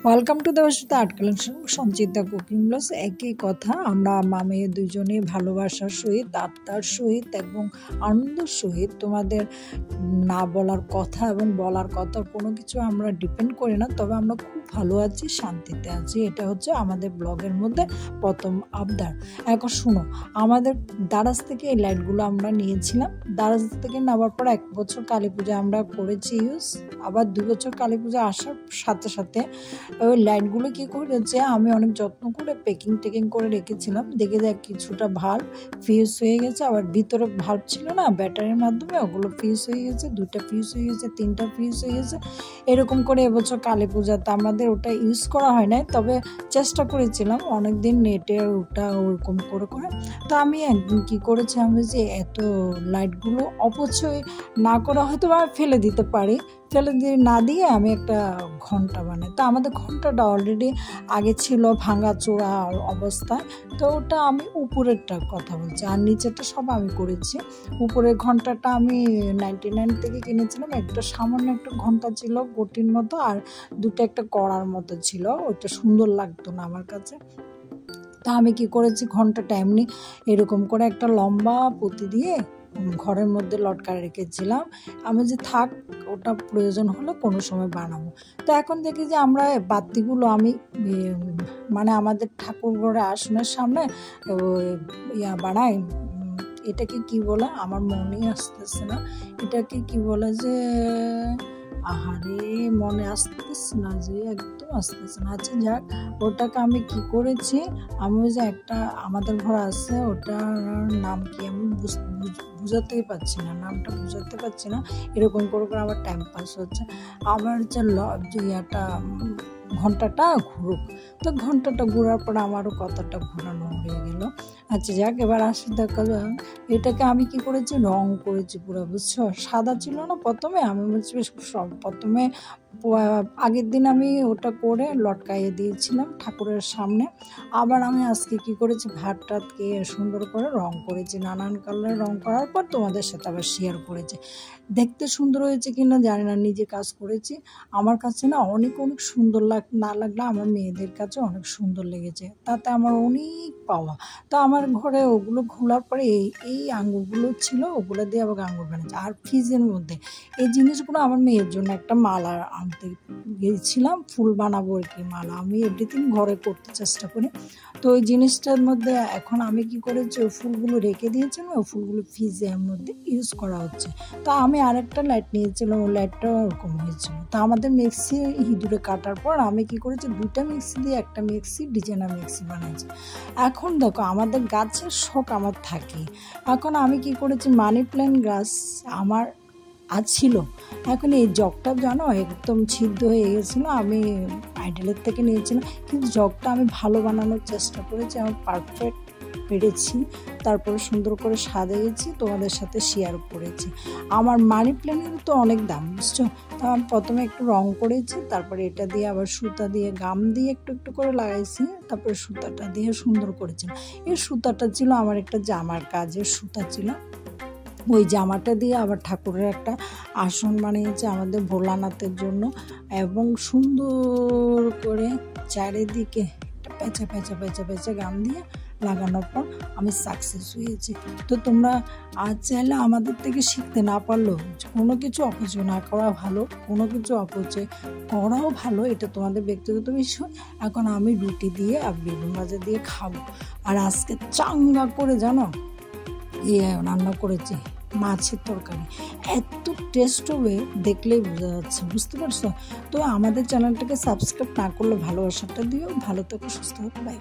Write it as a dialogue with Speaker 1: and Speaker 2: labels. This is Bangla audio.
Speaker 1: ওয়েলকাম টু দেওয়ার সাথে art collection Sanchita cooking blogs. একই কথা, আমরা মা মেয়ে দুজনে ভালোবাসার সহিত, আত্মার সহিত এবং আনন্দের সহিত তোমাদের না বলার কথা এবং বলার কথা কোনো কিছু আমরা ডিপেন্ড করি না, তবে আমরা খুব ভালো আছি, শান্তিতে আছি। এটা হচ্ছে আমাদের ব্লগের মধ্যে প্রথম আবদার। এখন শুনো, আমাদের দারাজ থেকে এই লাইটগুলো আমরা নিয়েছিলাম। দারাজ থেকে নেওয়ার পর 1 বছর কালী পূজা আমরা করেছি ইউজ, আবার 2 বছর কালী পূজা আসার সাথে সাথে ওই লাইটগুলো কী করেছে, আমি অনেক যত্ন করে টেকিং করে রেখেছিলাম। দেখে যাক কিছুটা ভাল্ব ফিউজ হয়ে গেছে, আবার ভিতরে ভাল্ব ছিল না ব্যাটারির মাধ্যমে, ওগুলো ফিউজ হয়ে গেছে, 2টা ফিউজ হয়ে গেছে, 3টা ফিউজ হয়ে গেছে। এরকম করে এবছর কালী পূজাতে আমাদের ওটা ইউজ করা হয় নাই, তবে চেষ্টা করেছিলাম অনেক দিন নেটে ওটা ওরকম করে। তো আমি একদিন কী করেছি, আমি যে এত লাইটগুলো অপচয় না করা হয়তো আমি ফেলে দিতে পারি, না দিয়ে আমি একটা ঘন্টা বানাই। তো আমাদের ঘন্টাটা অলরেডি আগে ছিল ভাঙা চোরা অবস্থায়, তো ওটা আমি উপরেরটার কথা বলছি, আর নিচেরটা সব আমি করেছি। উপরের ঘন্টাটা আমি 99 থেকে কিনেছিলাম। একটা সামান্য একটা ঘন্টা ছিল গটির মতো, আর দুটো একটা কড়ার মতো ছিল, ওইটা সুন্দর লাগতো না আমার কাছে। তা আমি কি করেছি, ঘন্টাটা এমনি এরকম করে একটা লম্বা পুঁতি দিয়ে ঘরের মধ্যে লটকায় রেখেছিলাম। আমি যে থাক, ওটা প্রয়োজন হলে কোনো সময় বানাবো। তো এখন দেখি যে আমরা বাতিগুলো আমি মানে আমাদের ঠাকুর ঘরে আসনের সামনে বানাই, এটাকে কি বলে আমার মনেই আসতেছে না, এটাকে কি বলে যে, আহারে মনে আসতেছে না, যে একদম আসতেছে না। আচ্ছা যাক, ওটাকে আমি কি করেছি, আমি যে একটা আমাদের ঘর আছে, ওটার নাম কি আমি বুঝাতেই পারছি না, নামটা বুঝাতে পারছি না। এরকম করে আমার টাইম পাস হচ্ছে। আবার যে ঘন্টাটা ঘুরুক, তো ঘন্টাটা ঘোরার পর আমারও কতটা ঘোরানো হয়ে গেল। আচ্ছা যাক, এবার আসি দেখা যাক। এটাকে আমি কি করেছি, রং করেছি পুরো, বুঝছো। সাদা ছিল না প্রথমে, আমি বলছি প্রথমে আগের দিন আমি ওটা করে লটকাইয়ে দিয়েছিলাম ঠাকুরের সামনে। আবার আমি আজকে কি করেছি, ভাত টাতকে সুন্দর করে রং করেছি, নানান কালারের রং করার পর তোমাদের সাথে আবার শেয়ার করেছি। দেখতে সুন্দর হয়েছে কিনা জানি না, নিজে কাজ করেছি, আমার কাছে না অনেক সুন্দর না লাগলে আমার মেয়েদের কাছে অনেক সুন্দর লেগেছে, তাতে আমার অনেক পাওয়া। তো আমার ঘরে ওগুলো খোলার পরে এই আঙ্গুরগুলো ছিল, ওগুলো দিয়ে আবার আঙ্গুর বানিয়েছে। আর ফ্রিজের মধ্যে এই জিনিসগুলো আমার মেয়ের জন্য একটা মালা আনতে গিয়েছিলাম, ফুল বানাবো আর কি, মালা আমি এভরিথিং ঘরে করতে চেষ্টা করি। তো ওই জিনিসটার মধ্যে এখন আমি কি করেছি, ওই ফুলগুলো রেখে দিয়েছিলাম, ওই ফুলগুলো ফ্রিজের মধ্যে ইউজ করা হচ্ছে। তো আমি আরেকটা লাইট নিয়েছিলাম, ওই লাইটটা ওরকম হয়েছিল। তো আমাদের মিক্সি হিঁদুরে কাটার পর আমি কি করেছি, 2টা মিক্সি দিয়ে একটা ডিজাইনার মিক্সি বানাইছি। এখন দেখো, আমাদের গাছের শখ আমার থাকে। এখন আমি কি করেছি, মানি প্ল্যান্ট গাছ আমার ছিল। এখন এই জগটা জানো একদম ছিদ্র হয়ে গেছিলো, আমি আইডেলের থেকে নিয়েছিলাম, কিন্তু জগটা আমি ভালো বানানোর চেষ্টা করেছি, আমি পারফেক্ট পেরেছি। তারপরে সুন্দর করে সাজিয়েছি, তোমাদের সাথে শেয়ার করেছি। আমার মানি প্ল্যান্টের তো অনেক দাম, বুঝছো। তা আমি প্রথমে একটু রং করেছি, তারপরে এটা দিয়ে আবার সুতা দিয়ে গাম দিয়ে একটু একটু করে লাগাইছি, তারপরে সুতাটা দিয়ে সুন্দর করেছি। এই সুতাটা ছিল আমার একটা জামার কাজের সুতা ছিল, ওই জামাটা দিয়ে আবার ঠাকুরের একটা আসন বানিয়েছে আমাদের ভোলানাথের জন্য, এবং সুন্দর করে চারিদিকে পেঁচা পেঁচা পেঁচা পেঁচা গাম দিয়ে লাগানোর পর আমি সাকসেস হয়েছি। তো তোমরা আজ চাইলে আমাদের থেকে শিখতে না পারলেও কোনো কিছু অপচয় না করা ভালো, কোনো কিছু অপচয় করাও ভালো, এটা তোমাদের ব্যক্তিগত বিষয়। এখন আমি রুটি দিয়ে আর বেগুন ভাজা দিয়ে খাবো। আর আজকে চাঙ্গা করে জানো রান্না করেছি মাছের তরকারি, এত টেস্ট হবে দেখলেই বোঝা যাচ্ছে, বুঝতে পারছো। তো আমাদের চ্যানেলটাকে সাবস্ক্রাইব না করলে ভালোবাসাটা দিও। ভালো থেকো, সুস্থ থাকো, বাই।